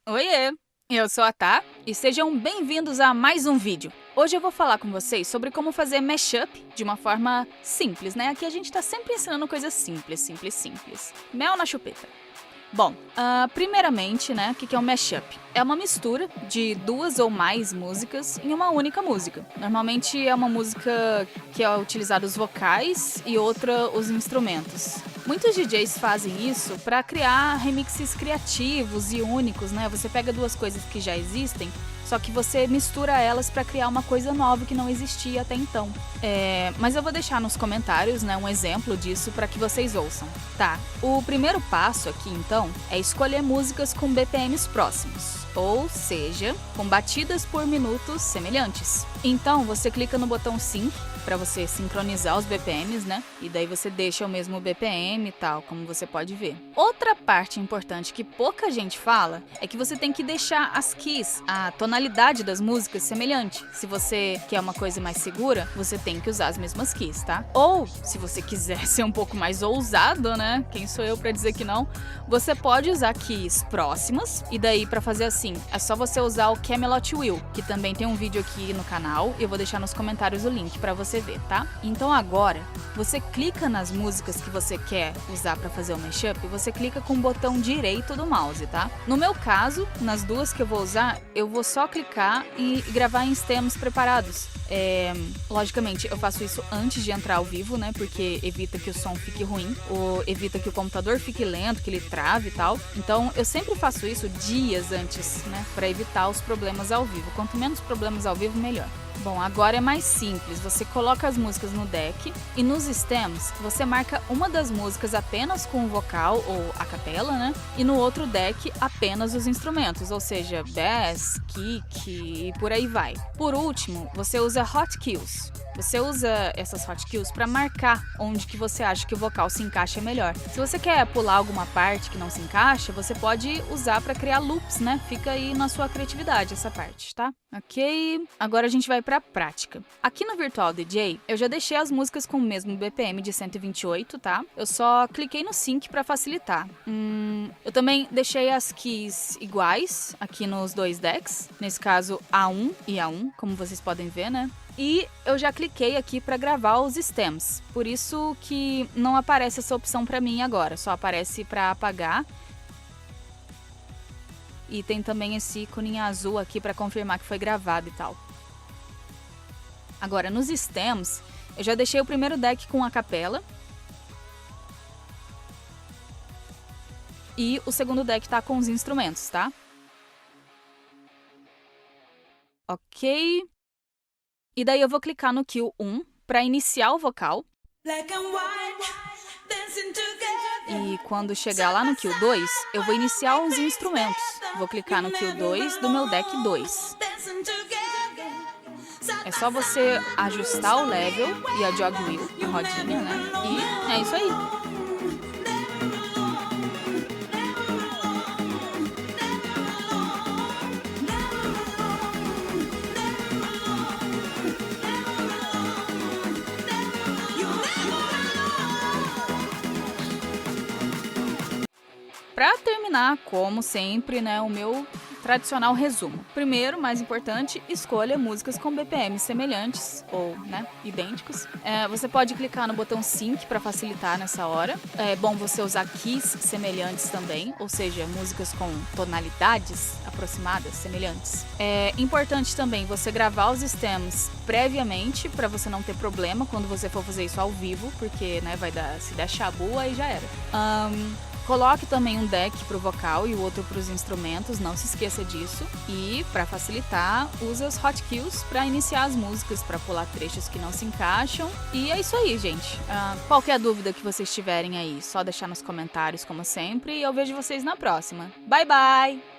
Oiê, eu sou a Tá e sejam bem-vindos a mais um vídeo. Hoje eu vou falar com vocês sobre como fazer mashup de uma forma simples, né? Aqui a gente tá sempre ensinando coisas simples. Mel na chupeta. Bom, primeiramente, né, o que é um mashup? É uma mistura de duas ou mais músicas em uma única música. Normalmente é uma música que é utilizada os vocais e outra os instrumentos. Muitos DJs fazem isso para criar remixes criativos e únicos, né? Você pega duas coisas que já existem, só que você mistura elas para criar uma coisa nova que não existia até então. Mas eu vou deixar nos comentários, né, um exemplo disso para que vocês ouçam. Tá, o primeiro passo aqui então é escolher músicas com BPMs próximos, ou seja, com batidas por minutos semelhantes. Então você clica no botão Sync para você sincronizar os BPMs, né? E daí você deixa o mesmo BPM e tal, como você pode ver. Outra parte importante que pouca gente fala é que você tem que deixar as keys, a tonalidade das músicas semelhante. Se você quer uma coisa mais segura, você tem que usar as mesmas keys, tá? Ou, se você quiser ser um pouco mais ousado, né? Quem sou eu para dizer que não? Você pode usar keys próximas, e daí para fazer assim, é só você usar o Camelot Wheel, que também tem um vídeo aqui no canal, eu vou deixar nos comentários o link para você ver, tá? Então agora, você clica nas músicas que você quer usar para fazer o mashup, você clica com o botão direito do mouse, tá? No meu caso, nas duas que eu vou usar, eu vou só clicar e gravar em stems preparados. Logicamente, eu faço isso antes de entrar ao vivo, né? Porque evita que o som fique ruim, ou evita que o computador fique lento, que ele trave e tal. Então, eu sempre faço isso dias antes, né? Para evitar os problemas ao vivo. Quanto menos problemas ao vivo, melhor. Bom, agora é mais simples. Você coloca as músicas no deck e nos stems você marca uma das músicas apenas com o vocal ou a capela, né? E no outro deck apenas os instrumentos, ou seja, bass, kick e por aí vai. Por último, você usa hotkeys. Você usa essas hotkeys para marcar onde que você acha que o vocal se encaixa melhor. Se você quer pular alguma parte que não se encaixa, você pode usar para criar loops, né? Fica aí na sua criatividade essa parte, tá? Ok, agora a gente vai para a prática. Aqui no Virtual DJ, eu já deixei as músicas com o mesmo BPM de 128, tá? Eu só cliquei no Sync para facilitar. Eu também deixei as keys iguais aqui nos dois decks, nesse caso A1 e A1, como vocês podem ver, né? E eu já cliquei aqui para gravar os stems, por isso que não aparece essa opção para mim agora, só aparece para apagar. E tem também esse ícone azul aqui para confirmar que foi gravado e tal. Agora, nos stems, eu já deixei o primeiro deck com a capela. E o segundo deck tá com os instrumentos, tá? Ok. E daí eu vou clicar no Cue 1 para iniciar o vocal. E quando chegar lá no Cue 2, eu vou iniciar os instrumentos. Vou clicar no Cue 2 do meu deck 2. É só você ajustar o level e a jog wheel, a rodinha, né? E é isso aí. Para terminar, como sempre, né, o meu tradicional resumo. Primeiro, mais importante, escolha músicas com BPMs semelhantes ou, né, idênticos. Você pode clicar no botão Sync para facilitar nessa hora. É bom você usar keys semelhantes também, ou seja, músicas com tonalidades aproximadas, semelhantes. É importante também você gravar os stems previamente para você não ter problema quando você for fazer isso ao vivo, porque, né, se der chabu, aí já era. Coloque também um deck para o vocal e o outro para os instrumentos, não se esqueça disso. E, para facilitar, use os hotkeys para iniciar as músicas, para pular trechos que não se encaixam. E é isso aí, gente. Qualquer dúvida que vocês tiverem aí, só deixar nos comentários, como sempre. E eu vejo vocês na próxima. Bye, bye!